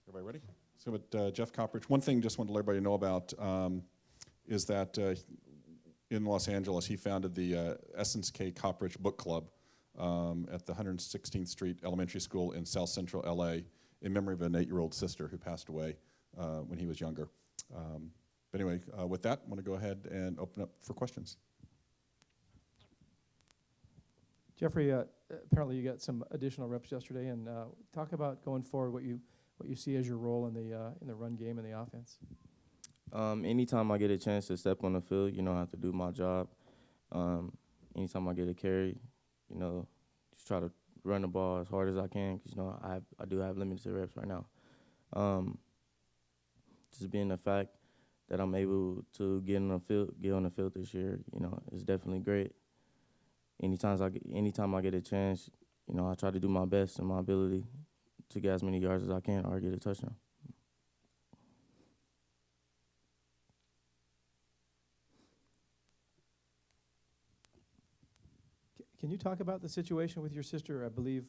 Everybody ready? So with Jeff Coprich, one thing just wanted to let everybody know about is that in Los Angeles, he founded the Essence K Coprich Book Club at the 116th Street Elementary School in South Central LA in memory of an 8-year-old sister who passed away when he was younger. But anyway, with that, I'm going to go ahead and open up for questions. Jeffrey, apparently you got some additional reps yesterday, and talk about going forward what you see as your role in the run game and the offense. Anytime I get a chance to step on the field, I have to do my job. Anytime I get a carry, just try to run the ball as hard as I can because, I do have limited reps right now. Just being the fact that I'm able to get on the field this year, is definitely great. Anytime I get a chance, I try to do my best and my ability to get as many yards as I can or get a touchdown. Can you talk about the situation with your sister? I believe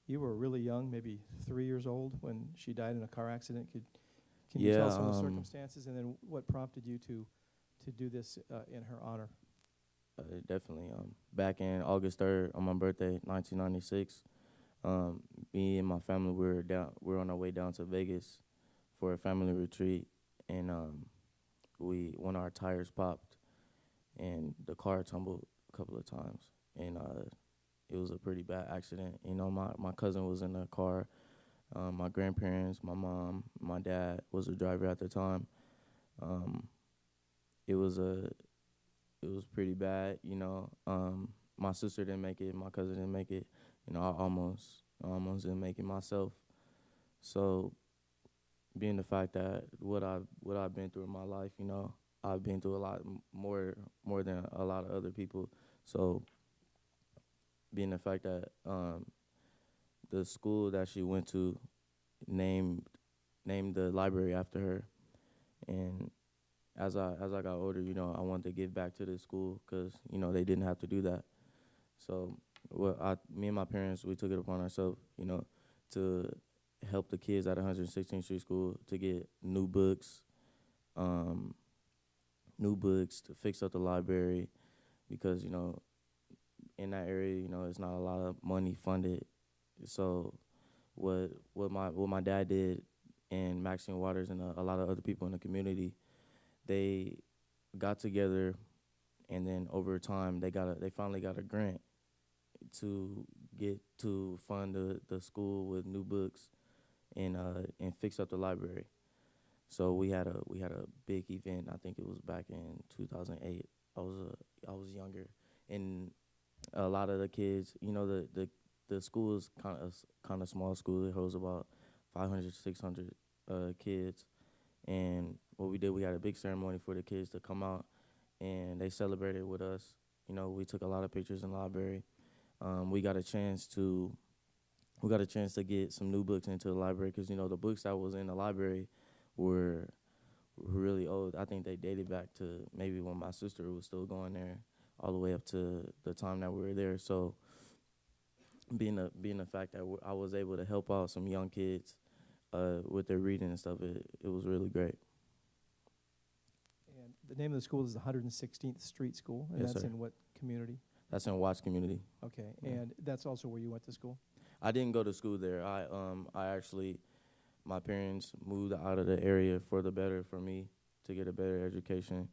you were really young, maybe 3 years old, when she died in a car accident. Can you tell some of the circumstances, and then what prompted you to do this in her honor? Definitely. Back in August 3rd, on my birthday, 1996, me and my family we're on our way down to Vegas for a family retreat, and one of our tires popped, and the car tumbled a couple of times, and it was a pretty bad accident. My cousin was in the car, my grandparents, my mom, my dad was the driver at the time. It was pretty bad, My sister didn't make it, my cousin didn't make it. I almost didn't make it myself. So, being the fact that what I've been through in my life, I've been through a lot more than a lot of other people. So, being the fact that the school that she went to named the library after her, and as I got older, I wanted to give back to the school because, they didn't have to do that. So, me and my parents, we took it upon ourselves, to help the kids at 116th Street School to get new books, to fix up the library because, in that area, it's not a lot of money funded. So, what my dad did, and Maxine Waters and a lot of other people in the community, they got together, and then over time they finally got a grant to fund the school with new books and fix up the library. So we had a big event. I think it was back in 2008. I was younger, and a lot of the kids, the school is kind of small school. It holds about 500 600 kids. And what we did, we had a big ceremony for the kids to come out, and they celebrated with us. We took a lot of pictures in the library. We got a chance to get some new books into the library because, the books that was in the library were really old. I think they dated back to maybe when my sister was still going there, all the way up to the time that we were there. So being the fact that I was able to help out some young kids with their reading and stuff, it was really great. And the name of the school is the 116th Street School, and Yes, that's sir. in what community? That's in Watts community. Okay, Yeah. and that's also where you went to school? I didn't go to school there. I actually, my parents moved out of the area for the better for me to get a better education.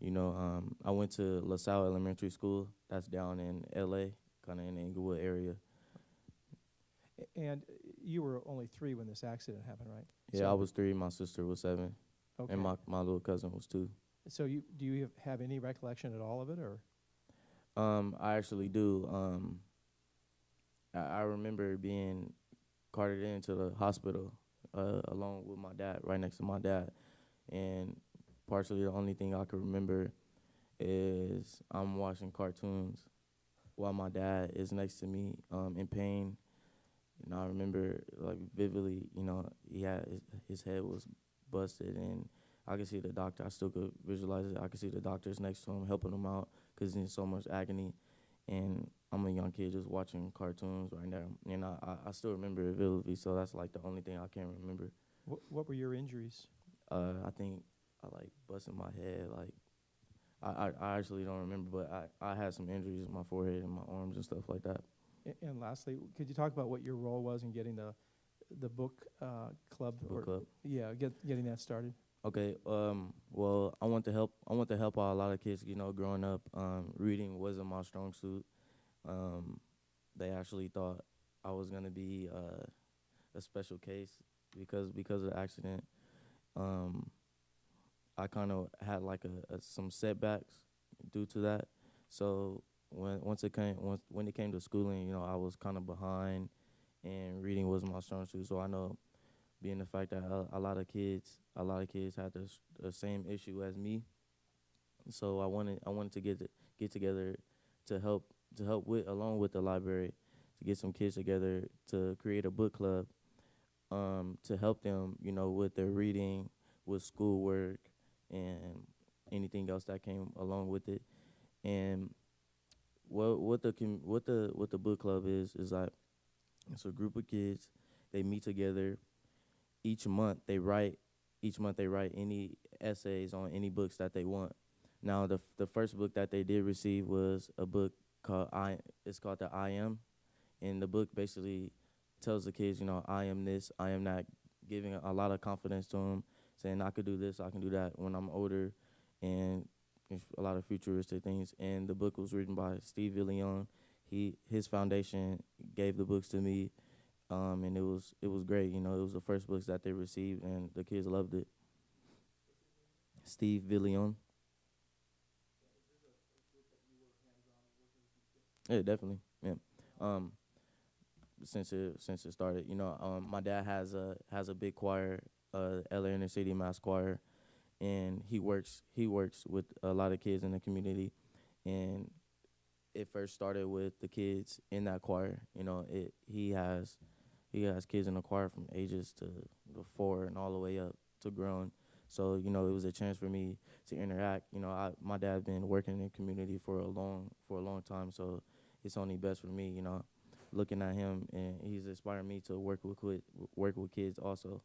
I went to LaSalle Elementary School. That's down in L.A., kind of in the Inglewood area. And you were only 3 when this accident happened, right? Yeah, I was 3. My sister was 7, Okay. and my little cousin was 2. So do you have any recollection at all of it, or? I actually do. I remember being carted into the hospital along with my dad, right next to my dad, and partially the only thing I can remember is I'm watching cartoons while my dad is next to me in pain. I remember vividly, his head was busted, and I could see the doctor. I still could visualize it. I could see the doctors next to him helping him out because he's in so much agony. And I'm a young kid just watching cartoons right now, and I still remember it vividly. So that's the only thing I can remember. What were your injuries? I think I like busted my head. Like I actually don't remember, but I had some injuries in my forehead and my arms and stuff like that. And lastly, could you talk about what your role was in getting the book club? Book club. Yeah, getting that started. Okay. Well, I want to help. I want to help out a lot of kids. You know, growing up, reading wasn't my strong suit. They actually thought I was gonna be a special case because of the accident. I kind of had like some setbacks due to that. So when it came to schooling, you know, I was kind of behind, and reading was my strong suit. So I know, being the fact that a lot of kids had the same issue as me. So I wanted to get together to help with along with the library, to get some kids together to create a book club, to help them, you know, with their reading, with schoolwork, and anything else that came along with it. And what the book club is like, it's a group of kids. They meet together each month. They write any essays on any books that they want. Now the first book that they did receive was a book called It's called the I Am, and the book basically tells the kids, you know, I am this, I am that, giving a lot of confidence to them, saying I could do this, I can do that when I'm older, and a lot of futuristic things. And the book was written by Steve Villion. His foundation gave the books to me, and it was great. You know, it was the first books that they received, and the kids loved it. Steve Villion. Yeah, definitely. Yeah. Um, since it started, you know, my dad has a big choir, LA Inner City Mass Choir, and he works with a lot of kids in the community, and it first started with the kids in that choir. You know, he has kids in the choir from ages to 4 and all the way up to grown. So, you know, it was a chance for me to interact. You know, my dad's been working in the community for a long time, so it's only best for me, you know, looking at him, and he's inspired me to work with kids also.